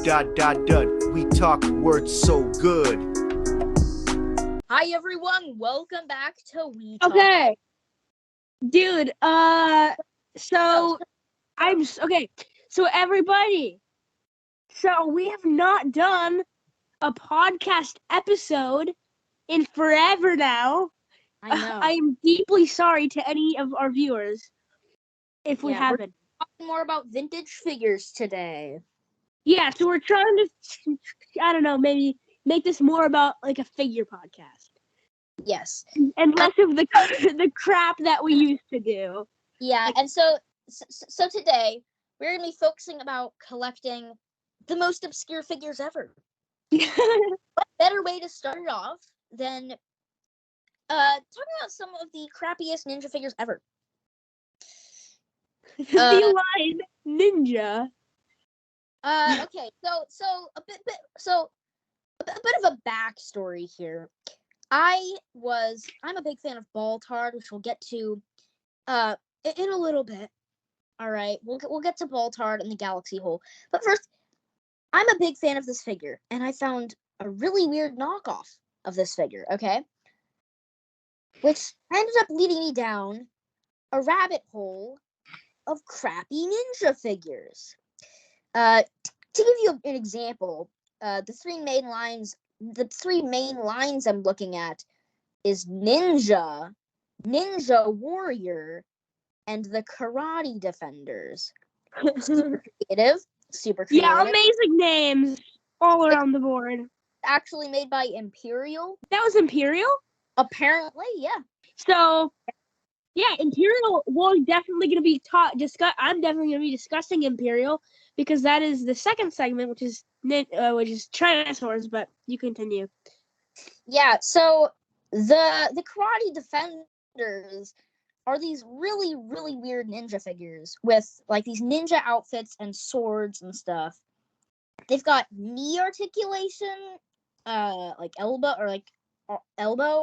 We talk words so good. Hi everyone, welcome back to We Talk. Okay, dude. So everybody. So we have not done a podcast episode in forever now. I know. I am deeply sorry to any of our viewers if we haven't. We're talking more about vintage figures today. Yeah, so we're trying to, I don't know, maybe make this more about like a figure podcast. Yes. And less of the crap that we used to do. Yeah, and so today we're going to be focusing about collecting the most obscure figures ever. What better way to start it off than talking about some of the crappiest ninja figures ever. The line ninja. Okay, so a bit of a backstory here. I'm a big fan of Baltard, which we'll get to in a little bit. All right, we'll get to Baltard and the Galaxy Hole, but first, I'm a big fan of this figure, and I found a really weird knockoff of this figure. Okay, which ended up leading me down a rabbit hole of crappy ninja figures. To give you an example, the three main lines I'm looking at is Ninja, Ninja Warrior, and the Karate Defenders. Super creative. Yeah, amazing names all around the board. Actually made by Imperial. That was Imperial? Apparently, yeah. So, yeah, Imperial. We're definitely going to be I'm definitely going to be discussing Imperial because that is the second segment, which is Tyrannosaurs. But you continue. Yeah. So the Karate Defenders are these really, really weird ninja figures with like these ninja outfits and swords and stuff. They've got knee articulation, like elbow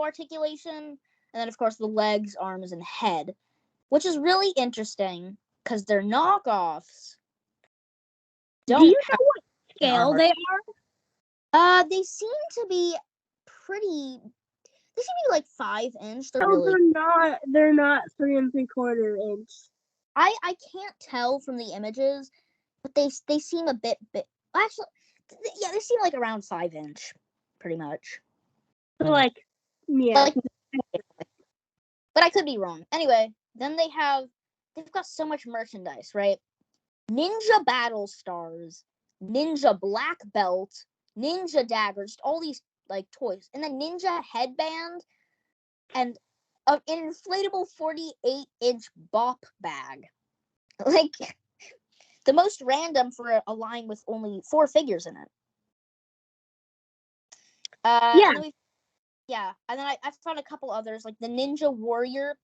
articulation, and then of course the legs, arms, and head, which is really interesting because they're knockoffs. Do you know what scale they are? They seem to be pretty. They seem to be like 5-inch. They're not 3 3/4 inch. I can't tell from the images, but they seem a bit. Actually, yeah, they seem like around 5-inch, pretty much. So like, yeah. But I could be wrong. Anyway, then they've got so much merchandise, right? Ninja Battle Stars, Ninja Black Belt, Ninja Daggers, all these like toys, and then Ninja Headband, and an inflatable 48-inch bop bag. Like, the most random for a line with only 4 figures in it. And then I found a couple others, like the Ninja Warrior,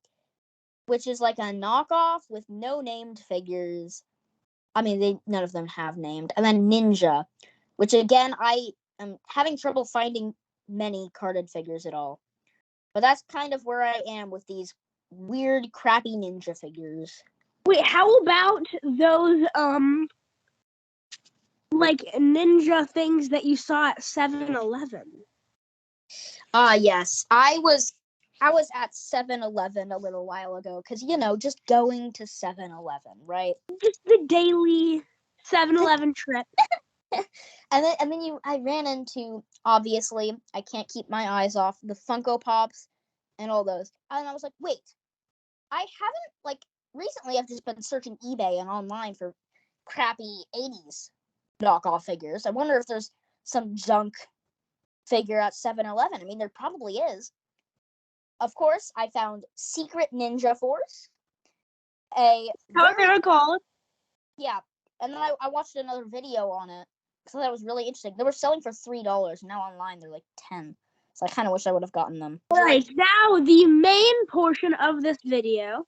which is like a knockoff with no named figures. I mean, none of them have named. And then Ninja, which again, I am having trouble finding many carded figures at all. But that's kind of where I am with these weird, crappy ninja figures. Wait, how about those like ninja things that you saw at 7-Eleven? Yes. I was at 7-Eleven a little while ago because, just going to 7-Eleven, right? Just the daily 7-Eleven trip. and then I ran into, obviously, I can't keep my eyes off the Funko Pops and all those. And I was like, wait, I haven't, recently I've just been searching eBay and online for crappy 80s knockoff figures. I wonder if there's some junk figure at 7-Eleven. I mean, there probably is. Of course, I found Secret Ninja Force. How they're called? Yeah, and then I watched another video on it because that was really interesting. They were selling for $3, and now online they're like $10. So I kind of wish I would have gotten them. Alright, now the main portion of this video.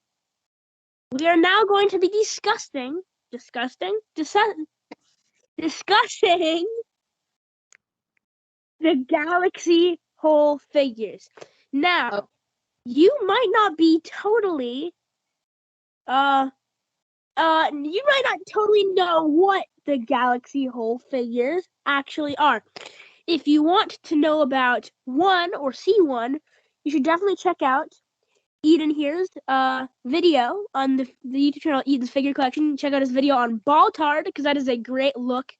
We are now going to be discussing the Galaxy Hole figures. Now, you might not be totally you might not totally know what the Galaxy Hole figures actually are. If you want to know about one or see one, you should definitely check out Eden here's video on the YouTube channel Eden's Figure Collection. Check out his video on Baltard because that is a great look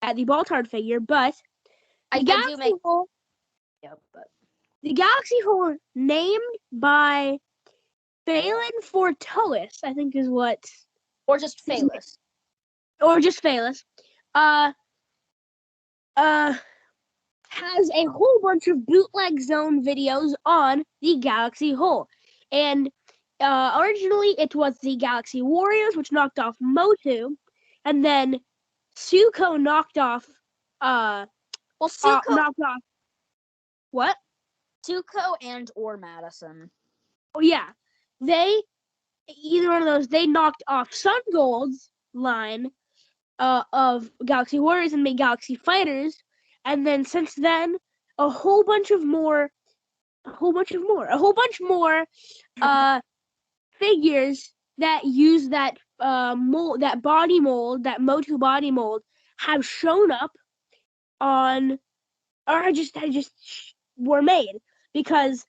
at the Baltard figure. But the Galaxy Hole, the Galaxy Hole named by Phelan Fortois, I think is what, or just Phalus, has a whole bunch of bootleg zone videos on the Galaxy Hole. And originally it was the Galaxy Warriors, which knocked off Motu, and then Suko knocked off what? Suko and or Madison. Oh yeah. Either one of those, they knocked off Sun Gold's line of Galaxy Warriors and made Galaxy Fighters. And then since then, a whole bunch more figures that use that mold, that body mold, that Motu body mold, have shown up on, or just were made because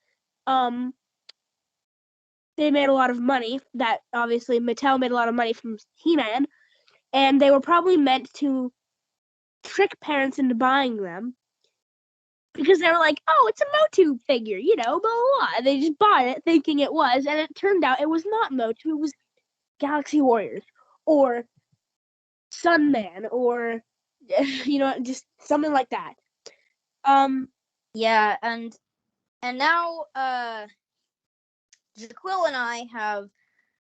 they made a lot of money. That obviously Mattel made a lot of money from He-Man, and they were probably meant to trick parents into buying them because they were like, oh, it's a Motu figure, blah, blah, blah. And they just bought it thinking it was, and it turned out it was not Motu. It was Galaxy Warriors or Sunman or, just something like that. Yeah, and now, Jaquil and I have,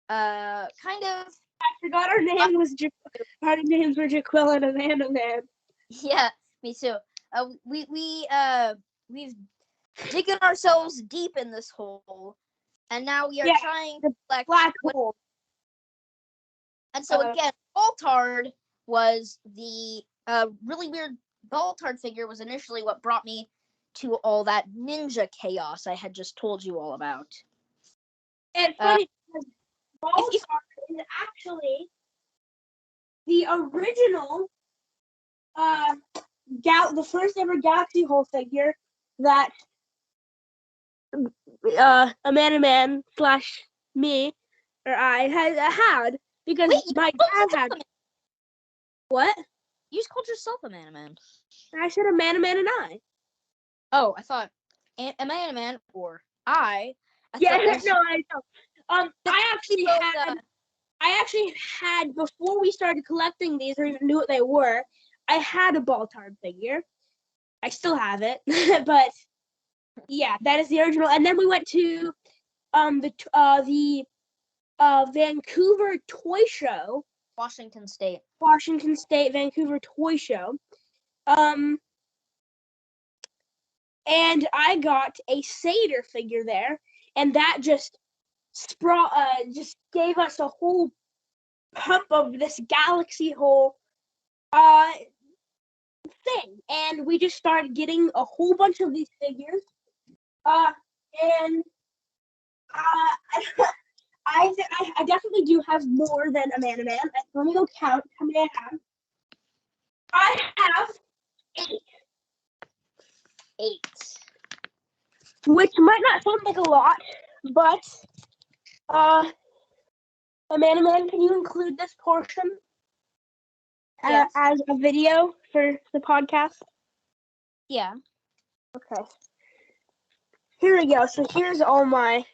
kind of... I forgot our name was our names were Jaquil and Amanda Man. Yeah, me too. We've digging ourselves deep in this hole, and now we are trying to collect black hole. And so again, Baltard was the really weird. Baltard figure was initially what brought me to all that ninja chaos I had just told you all about. And funny, because Baltard is actually the original, the first ever Galaxy Hole figure that Amanda Man / me or I had because my dad had. What? You just called yourself Amanda Man. I said Amanda Man and I. Oh, I thought Amanda Man or I. Yeah, no, I know. I actually had before we started collecting these or even knew what they were. I had a Baltard figure. I still have it, but yeah, that is the original. And then we went to the Vancouver Toy Show. Washington State, Vancouver Toy Show. And I got a Satyr figure there, and that just gave us a whole pump of this Galaxy Hole thing, and we just started getting a whole bunch of these figures. And I definitely do have more than Amanda Man. Let me go count how many I have. I have 8. 8. Which might not sound like a lot, but Amanda Man, can you include this portion Yes. as a video for the podcast? Yeah. Okay. Here we go. So here's all my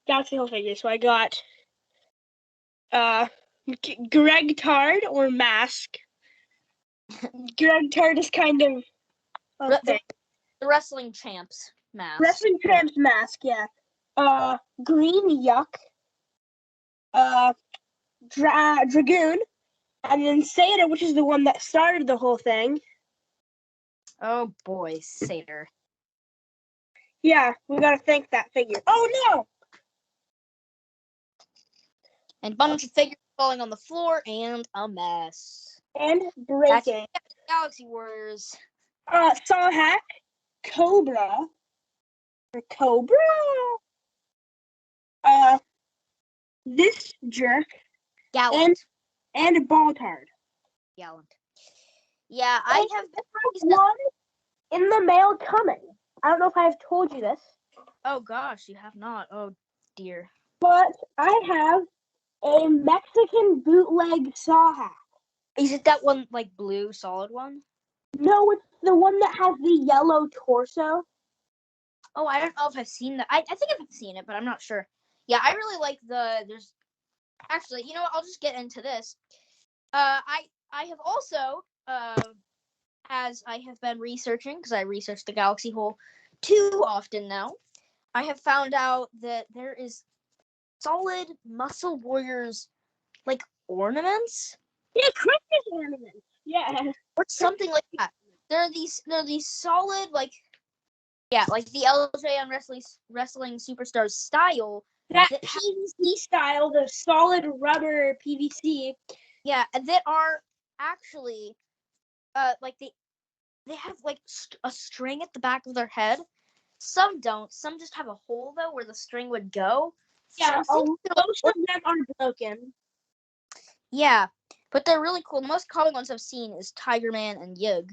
Galaxy Hole figures. So I got Greg Tard or Mask. Greg Tard is kind of the Wrestling Champs mask. Wrestling Champs mask, yeah. Green Yuck. Dragoon. And then Satyr, which is the one that started the whole thing. Oh boy, Satyr. Yeah, we gotta thank that figure. Oh no! And a bunch of figures falling on the floor and a mess. And breaking. Galaxy Warriors. Sawhack, Cobra. this jerk, Gallant. and Baltard. Gallant. Yeah, I have one in the mail coming. I don't know if I have told you this, Oh gosh, you have not. Oh dear. but I have a Mexican bootleg saw hat. Is it that one like blue solid one? No, it's the one that has the yellow torso. Oh, I don't know if I've seen that. I think I've seen it, but I'm not sure. Yeah, I really like there's actually, you know what, I'll just get into this. I have also as I have been researching, because I research the Galaxy Hole too often now, I have found out that there is solid Muscle Warriors like ornaments. Yeah, Christmas ornaments. Yeah. Or something like that. There are these solid like like the LJN wrestling superstars style. That PVC style, the solid rubber PVC. Yeah, and that are actually like they have like a string at the back of their head. Some don't. Some just have a hole though where the string would go. Yeah, most of them are broken. Yeah, but they're really cool. The most common ones I've seen is Tiger Man and Yug.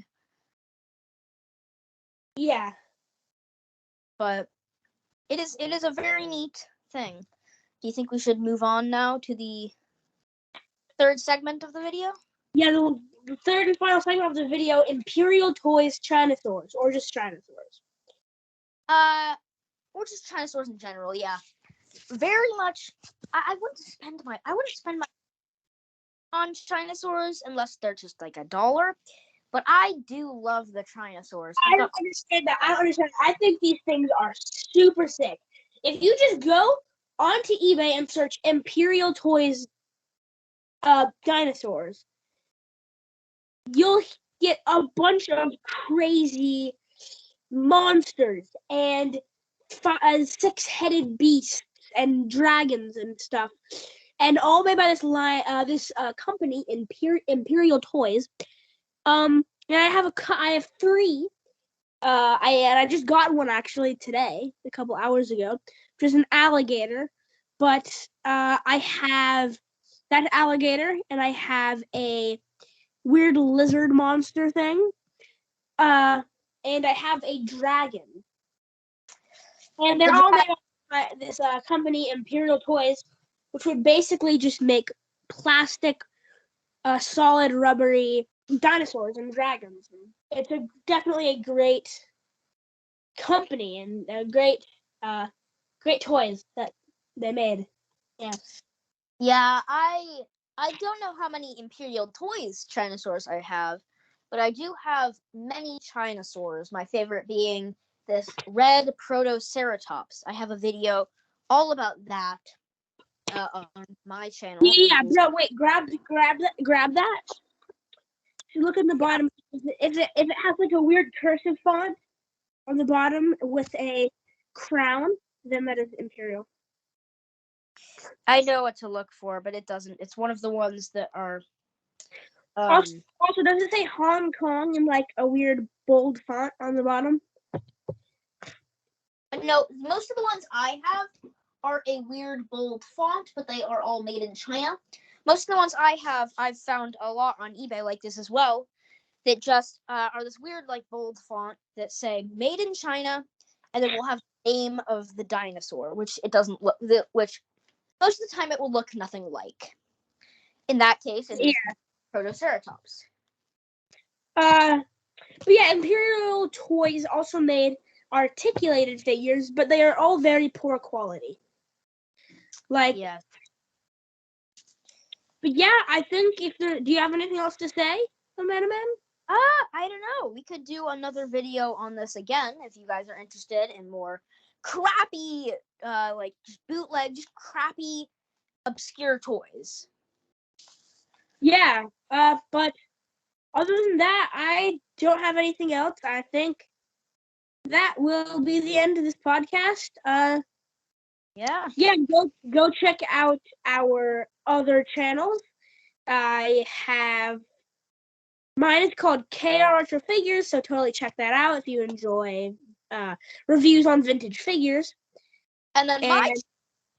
Yeah. But it is a very neat thing. Do you think we should move on now to the third segment of the video? Yeah, the third and final segment of the video, Imperial Toys Chinosaurs, or just Chinosaurs. Or just Chinosaurs in general, yeah. Very much, I wouldn't spend my on Chinosaurs unless they're just like $1. But I do love the Chinosaurs. I don't understand that. I don't understand. I think these things are super sick. If you just go onto eBay and search Imperial Toys dinosaurs, you'll get a bunch of crazy monsters and 6-headed beasts and dragons and stuff, and all made by this company, Imperial Toys. And I have 3. I just got one actually today, a couple hours ago, which is an alligator. But I have that alligator, and I have a weird lizard monster thing. And I have a dragon. And they're all made by this company, Imperial Toys, which would basically just make plastic, solid, rubbery dinosaurs and dragons. It's definitely a great company and great toys that they made. Yeah. Yeah, I don't know how many Imperial Toys Chinosaurs I have, but I do have many Chinosaurs. My favorite being this red Protoceratops. I have a video all about that on my channel. Yeah, bro. Wait, grab that. If you look at the bottom, if it has like a weird cursive font on the bottom with a crown, then that is Imperial. I know what to look for, but it doesn't. It's one of the ones that are. Also, does it say Hong Kong in like a weird bold font on the bottom? No, most of the ones I have are a weird bold font, but they are all made in China. Most of the ones I have, I've found a lot on eBay like this as well, that just are this weird like bold font that say "Made in China," and then we'll have the name of the dinosaur, which it doesn't look. Which most of the time it will look nothing like. In that case, it is Protoceratops. But yeah, Imperial Toys also made articulated figures, but they are all very poor quality. Like, yeah. But yeah, I think do you have anything else to say, Amanda Man? I don't know. We could do another video on this again if you guys are interested in more crappy, like just bootleg, just crappy, obscure toys. Yeah, but other than that, I don't have anything else. I think that will be the end of this podcast. Yeah, go check out our other channels. I have mine is called KR Retro Figures, so totally check that out if you enjoy reviews on vintage figures. and then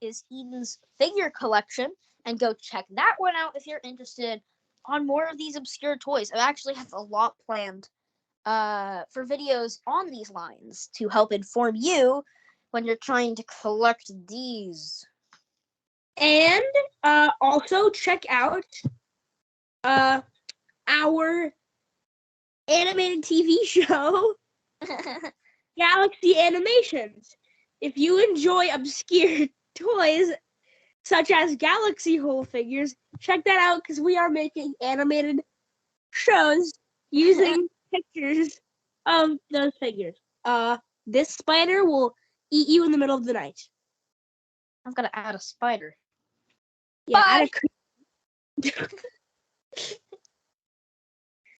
is Eden's figure collection, and go check that one out if you're interested on more of these obscure toys. I actually have a lot planned for videos on these lines to help inform you when you're trying to collect these. And also check out our animated TV show, Galaxy Animations. If you enjoy obscure toys such as Galaxy Hole figures, check that out because we are making animated shows using pictures of those figures. This spider will eat you in the middle of the night. I'm gonna add a spider. Yeah, Bye. add a